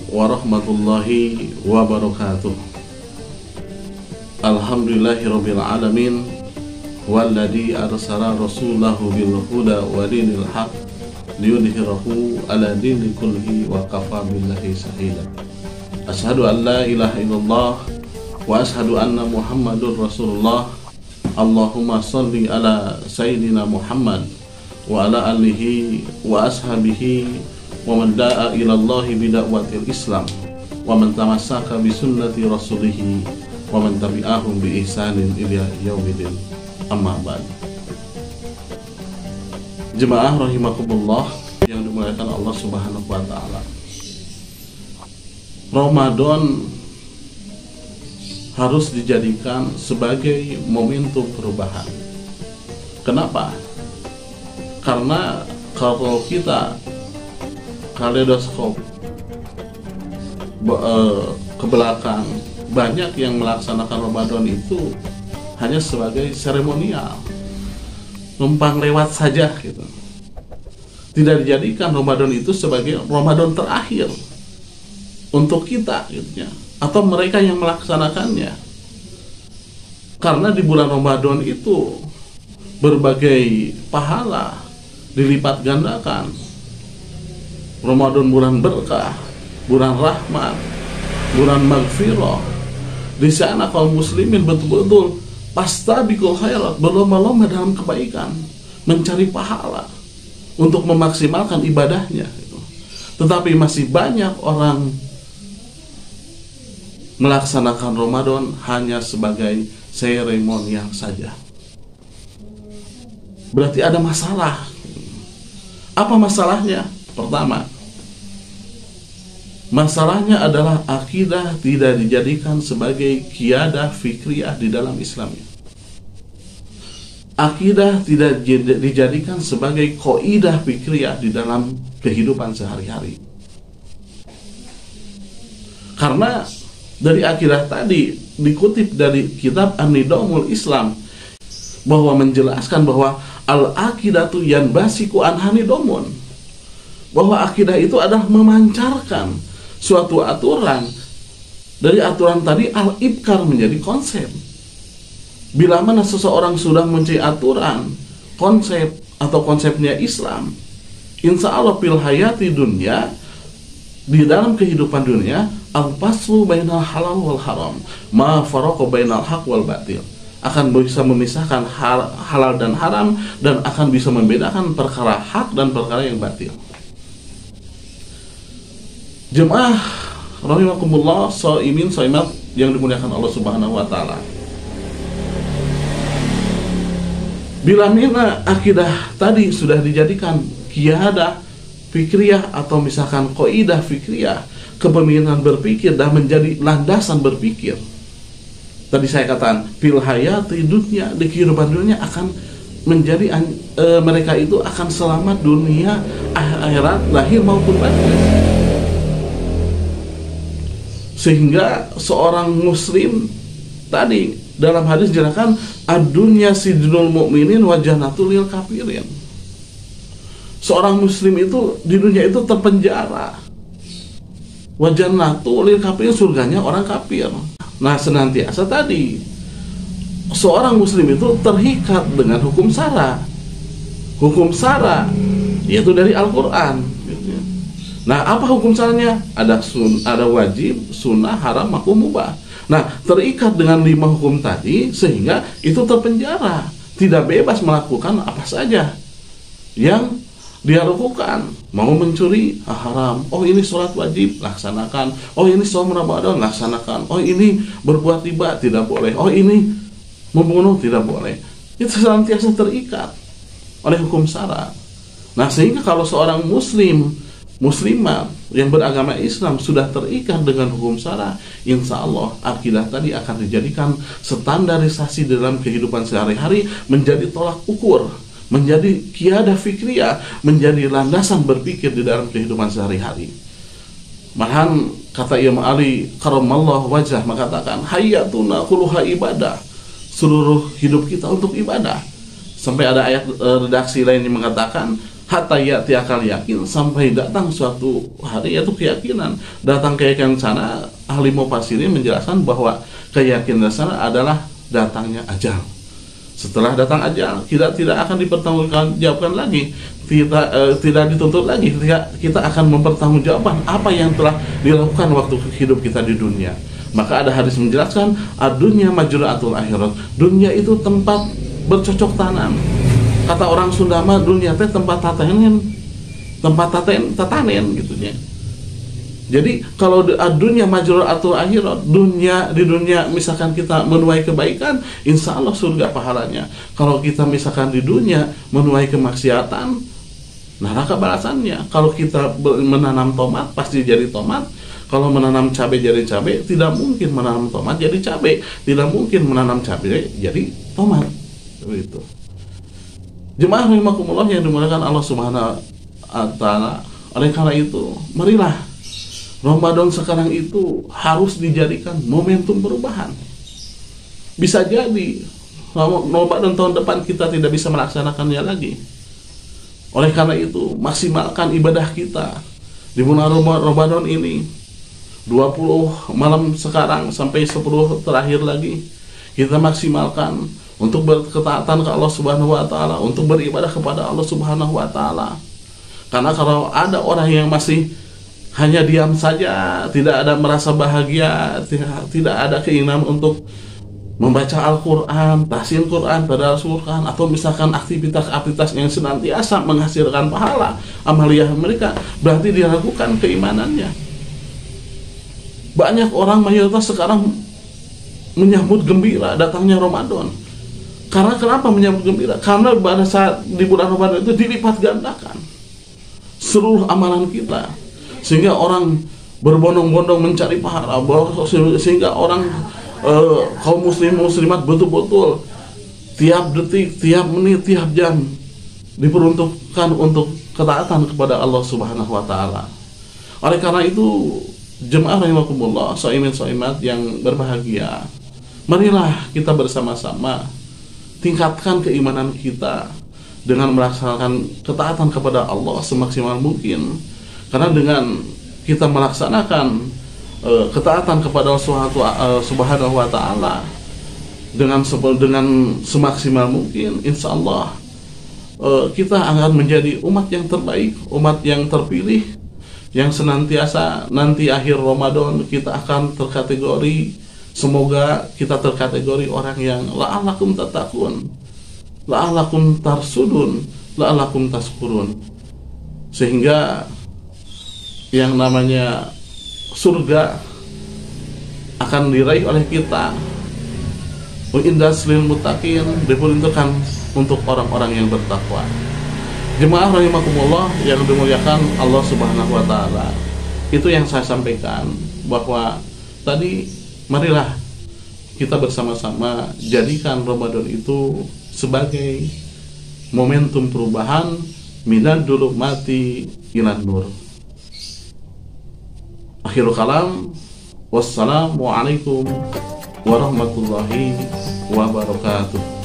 warahmatullahi wabarakatuh. Alhamdulillahirabbil alamin walladzi arsala rasulahu bil huda wa dinil haq liyudhhirahu ala dini kullihi wa kafa billahi shahida. Asyhadu an la ilaha illallah wa asyhadu anna Muhammadur Rasulullah. Allahumma shalli ala sayyidina Muhammad wa ala alihi wa ashabihi wa man da'a ila Allah bida'watil Islam wa man tamassaka bi sunnati rasulih wa man tabi'ahum bi ihsanin ila yaumil amma ba'd. Jemaah rahimakumullah yang dimuliakan Allah Subhanahu wa taala. Ramadan harus dijadikan sebagai momentum perubahan. Kenapa? Karena kalau kita kaleidoskop ke belakang, banyak yang melaksanakan Ramadan itu hanya sebagai seremonial, numpang lewat saja gitu. Tidak dijadikan Ramadan itu sebagai Ramadan terakhir untuk kita gitu ya, atau mereka yang melaksanakannya. Karena di bulan Ramadan itu berbagai pahala dilipat gandakan. Ramadan bulan berkah, bulan rahmat, bulan maghfirah. Di sana kaum muslimin betul-betul fastabiqul khairat, berlomba-lomba dalam kebaikan, mencari pahala untuk memaksimalkan ibadahnya gitu. Tetapi masih banyak orang melaksanakan Ramadan hanya sebagai seremonial saja. Berarti ada masalah. Apa masalahnya? Pertama, masalahnya adalah akidah tidak dijadikan sebagai qiyadah fikriyah di dalam Islam. Akidah tidak dijadikan sebagai qaidah fikriyah di dalam kehidupan sehari-hari. Karena dari akidah tadi dikutip dari kitab An-Nidhamul Islam bahwa menjelaskan bahwa al-aqidatu yanbasiku an hanidomun, bahwa akidah itu adalah memancarkan suatu aturan. Dari aturan tadi al-ibkar menjadi konsep. Bila mana seseorang sudah mencari aturan, konsep atau konsepnya Islam, insya Allah fil hayati dunya, di dalam kehidupan dunia, al-faslu bainal halal wal haram, ma faraqa bainal haq wal batil, akan bisa memisahkan halal dan haram, dan akan bisa membedakan perkara hak dan perkara yang batil. Jemaah rahimakumullah, shaimin shaimat yang dimuliakan Allah Subhanahu wa taala. Bila mana akidah tadi sudah dijadikan qiyadah fikriyah atau misalkan qaidah fikriyah, kepemimpinan berpikir, dan menjadi landasan berpikir. Tadi saya katakan fil hayati dunya, di kehidupan dunia akan menjadi mereka itu akan selamat dunia akhirat, lahir maupun batin. Sehingga seorang muslim tadi dalam hadis jelaskan ad-dunya sijnul mu'minin wa jannatul lil kafirin. Seorang muslim itu di dunia itu terpenjara, wa jannatul lil kafirin, surganya orang kafir. Nah, senantiasa tadi seorang muslim itu terikat dengan hukum syara. Hukum syara yaitu dari Al-Qur'an. Nah, apa hukum syaranya? Ada wajib, sunnah, haram, makruh, mubah. Nah, terikat dengan 5 hukum tadi sehingga itu terpenjara, tidak bebas melakukan apa saja yang dia lakukan. Mau mencuri, haram. Oh, ini sholat wajib, laksanakan. Oh, ini shaum Ramadan, laksanakan. Oh, ini berbuat riba, tidak boleh. Oh, ini membunuh, tidak boleh. Itu senantiasa terikat oleh hukum syara. Nah, sehingga kalau seorang muslimah yang beragama Islam sudah terikat dengan hukum syara, insya Allah akidah tadi akan dijadikan standarisasi dalam kehidupan sehari-hari, menjadi tolak ukur, menjadi qiyadah fikriyah, menjadi landasan berpikir di dalam kehidupan sehari-hari. Malahan kata Imam Ali karramallahu wajhah mengatakan, hayatuna kulluha ibadah, seluruh hidup kita untuk ibadah. Sampai ada ayat redaksi lain yang mengatakan hatta ya'ti akal yakin, sampai datang suatu hari, yaitu keyakinan. Datang keyakinan sana, ahli mufassirin menjelaskan bahwa keyakinan sana adalah datangnya ajal. Setelah datang ajal, kita tidak akan dipertanggungjawabkan lagi, tidak dituntut lagi, kita akan mempertanggungjawabkan apa yang telah dilakukan waktu hidup kita di dunia. Maka ada hadis menjelaskan, ad-dunya majra'atul akhirat, dunia itu tempat bercocok tanam. Kata orang Sunda mah, dunia teh tempat tatanen gitu ya. Jadi kalau dunia majra'atul akhirat, di dunia misalkan kita menuai kebaikan, insya Allah surga pahalanya. Kalau kita misalkan di dunia menuai kemaksiatan, neraka balasannya. Kalau kita menanam tomat, pasti jadi tomat. Kalau menanam cabai jadi cabai, tidak mungkin menanam tomat jadi cabai, tidak mungkin menanam cabai jadi tomat. Begitu. Jemaah rahimakumullah yang dimuliakan Allah Subhanahu wa taala. Oleh karena itu, marilah Ramadan sekarang itu harus dijadikan momentum perubahan. Bisa jadi Ramadan tahun depan kita tidak bisa melaksanakannya lagi. Oleh karena itu, maksimalkan ibadah kita di bulan Ramadan ini. 20 malam sekarang sampai 10 terakhir lagi, kita maksimalkan untuk berketaatan ke Allah Subhanahu wa taala, untuk beribadah kepada Allah Subhanahu wa taala. Karena kalau ada orang yang masih hanya diam saja, tidak ada merasa bahagia, tidak ada keinginan untuk membaca Al-Quran, tahsin Quran, pada Al-Quran, atau misalkan aktivitas-aktivitas yang senantiasa menghasilkan pahala amaliyah mereka, berarti diragukan keimanannya. Banyak orang mayoritas sekarang menyambut gembira datangnya Ramadan. Karena kenapa menyambut gembira? Karena pada saat di bulan Ramadan itu dilipat gandakan seluruh amalan kita, sehingga orang berbondong-bondong mencari pahala, sehingga orang kaum muslimat betul-betul tiap detik, tiap menit, tiap jam diperuntukkan untuk ketaatan kepada Allah Subhanahu wa taala. Oleh karena itu, jemaah rahimakumullah, shaimin-shaimat yang berbahagia, marilah kita bersama-sama tingkatkan keimanan kita dengan melaksanakan ketaatan kepada Allah semaksimal mungkin. Karena dengan kita melaksanakan ketaatan kepada Allah Subhanahu wa taala dengan semaksimal mungkin, insya Allah kita akan menjadi umat yang terbaik, umat yang terpilih, yang senantiasa nanti akhir Ramadan kita akan terkategori, semoga kita terkategori orang yang la'allakum tattaqun, la'allakum tarsudun, la'allakum tashkurun, sehingga yang namanya surga akan diraih oleh kita. Wa indas lil muttaqin, diperuntukkan untuk orang-orang yang bertakwa. Jemaah rahimakumullah yang dimuliakan Allah Subhanahu wa taala. Itu yang saya sampaikan, bahwa tadi marilah kita bersama-sama jadikan Ramadan itu sebagai momentum perubahan, minad dhulumati ilan nur. Akhirul kalam, wassalamualaikum warahmatullahi wabarakatuh.